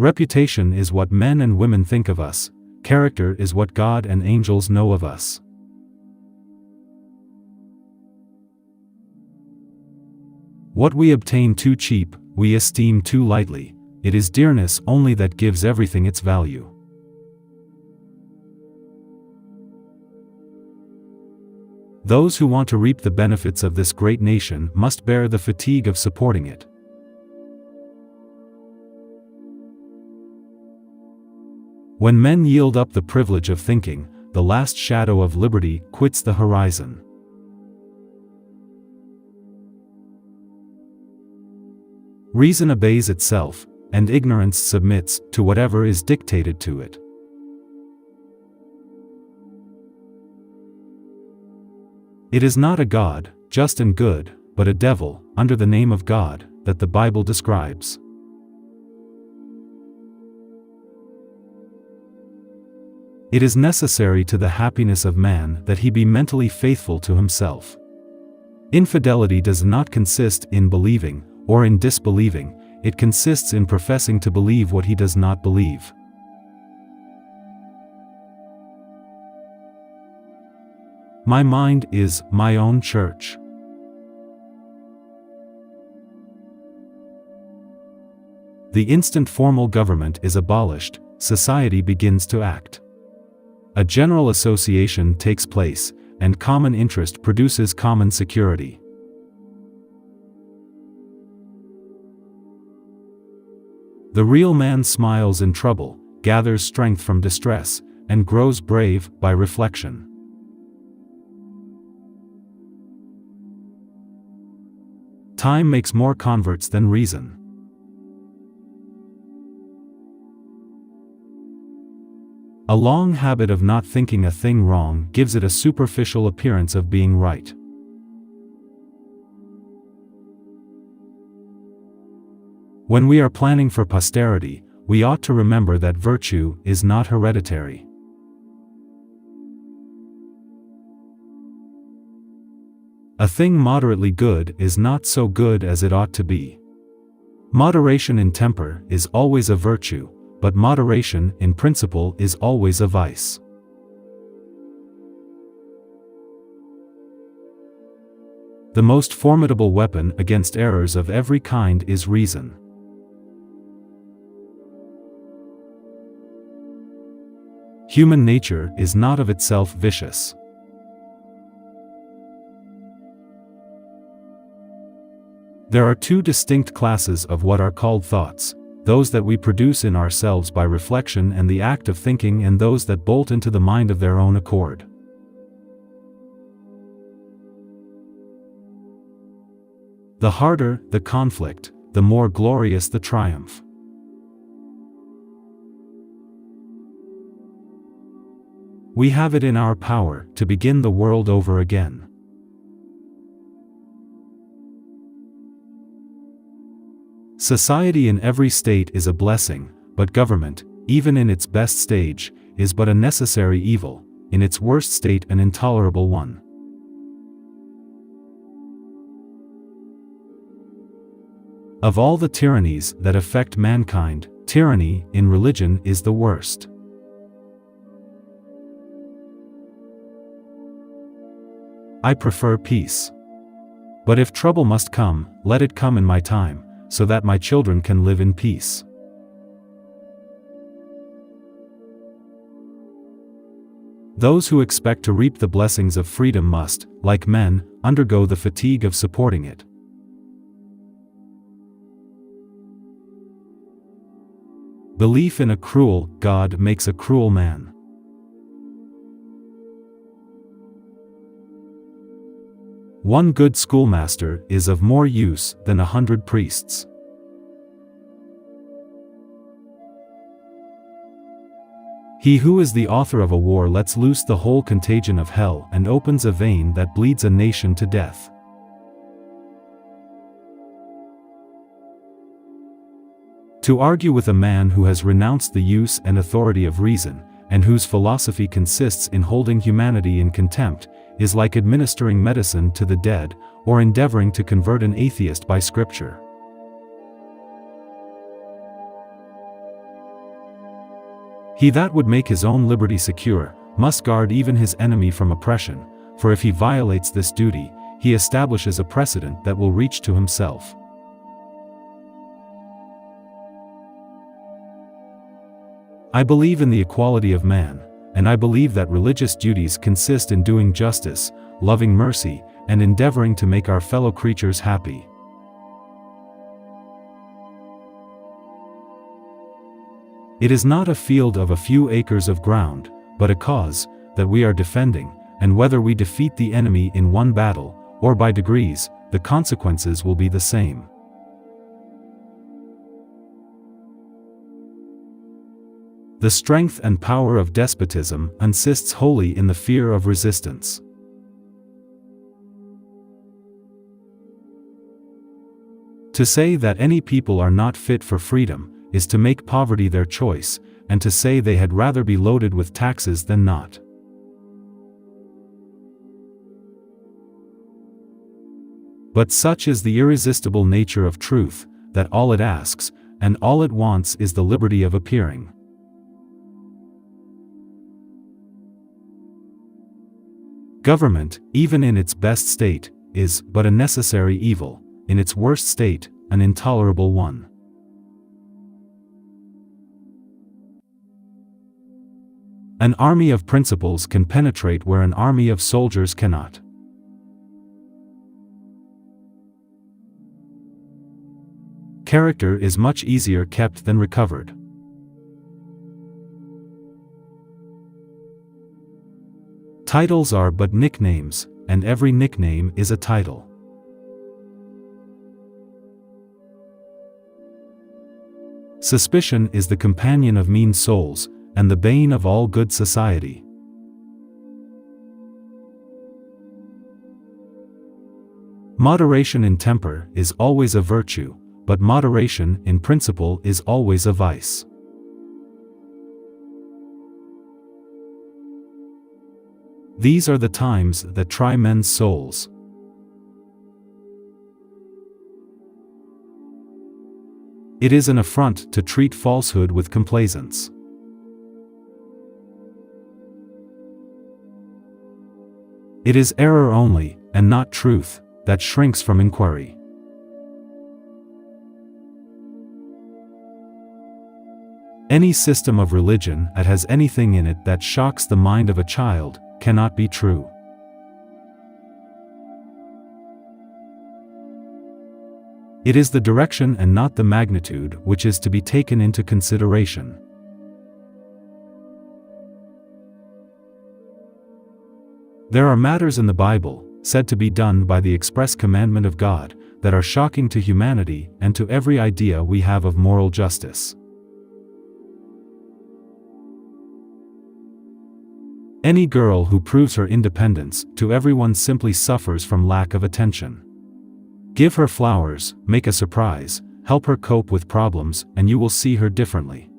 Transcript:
Reputation is what men and women think of us. Character is what God and angels know of us. What we obtain too cheap, we esteem too lightly. It is dearness only that gives everything its value. Those who want to reap the benefits of this great nation must bear the fatigue of supporting it. When men yield up the privilege of thinking, the last shadow of liberty quits the horizon. Reason obeys itself, and ignorance submits to whatever is dictated to it. It is not a God, just and good, but a devil, under the name of God, that the Bible describes. It is necessary to the happiness of man that he be mentally faithful to himself. Infidelity does not consist in believing, or in disbelieving, it consists in professing to believe what he does not believe. My mind is my own church. The instant formal government is abolished, society begins to act. A general association takes place, and common interest produces common security. The real man smiles in trouble, gathers strength from distress, and grows brave by reflection. Time makes more converts than reason. A long habit of not thinking a thing wrong gives it a superficial appearance of being right. When we are planning for posterity, we ought to remember that virtue is not hereditary. A thing moderately good is not so good as it ought to be. Moderation in temper is always a virtue, but moderation in principle is always a vice. The most formidable weapon against errors of every kind is reason. Human nature is not of itself vicious. There are two distinct classes of what are called thoughts: those that we produce in ourselves by reflection and the act of thinking, and those that bolt into the mind of their own accord. The harder the conflict, the more glorious the triumph. We have it in our power to begin the world over again. Society in every state is a blessing, but government, even in its best stage, is but a necessary evil, in its worst state an intolerable one. Of all the tyrannies that affect mankind, tyranny in religion is the worst. I prefer peace. But if trouble must come, let it come in my time, so that my children can live in peace. Those who expect to reap the blessings of freedom must, like men, undergo the fatigue of supporting it. Belief in a cruel God makes a cruel man. One good schoolmaster is of more use than 100 priests. He who is the author of a war lets loose the whole contagion of hell and opens a vein that bleeds a nation to death. To argue with a man who has renounced the use and authority of reason, and whose philosophy consists in holding humanity in contempt, is like administering medicine to the dead, or endeavoring to convert an atheist by scripture. He that would make his own liberty secure, must guard even his enemy from oppression, for if he violates this duty, he establishes a precedent that will reach to himself. I believe in the equality of man, and I believe that religious duties consist in doing justice, loving mercy, and endeavoring to make our fellow creatures happy. It is not a field of a few acres of ground, but a cause that we are defending, and whether we defeat the enemy in one battle, or by degrees, the consequences will be the same. The strength and power of despotism consists wholly in the fear of resistance. To say that any people are not fit for freedom is to make poverty their choice, and to say they had rather be loaded with taxes than not. But such is the irresistible nature of truth, that all it asks, and all it wants is the liberty of appearing. Government, even in its best state, is but a necessary evil, in its worst state, an intolerable one. An army of principles can penetrate where an army of soldiers cannot. Character is much easier kept than recovered. Titles are but nicknames, and every nickname is a title. Suspicion is the companion of mean souls, and the bane of all good society. Moderation in temper is always a virtue, but moderation in principle is always a vice. These are the times that try men's souls. It is an affront to treat falsehood with complaisance. It is error only, and not truth, that shrinks from inquiry. Any system of religion that has anything in it that shocks the mind of a child cannot be true. It is the direction and not the magnitude which is to be taken into consideration. There are matters in the Bible, said to be done by the express commandment of God, that are shocking to humanity and to every idea we have of moral justice. Any girl who proves her independence to everyone simply suffers from lack of attention. Give her flowers, make a surprise, help her cope with problems, and you will see her differently.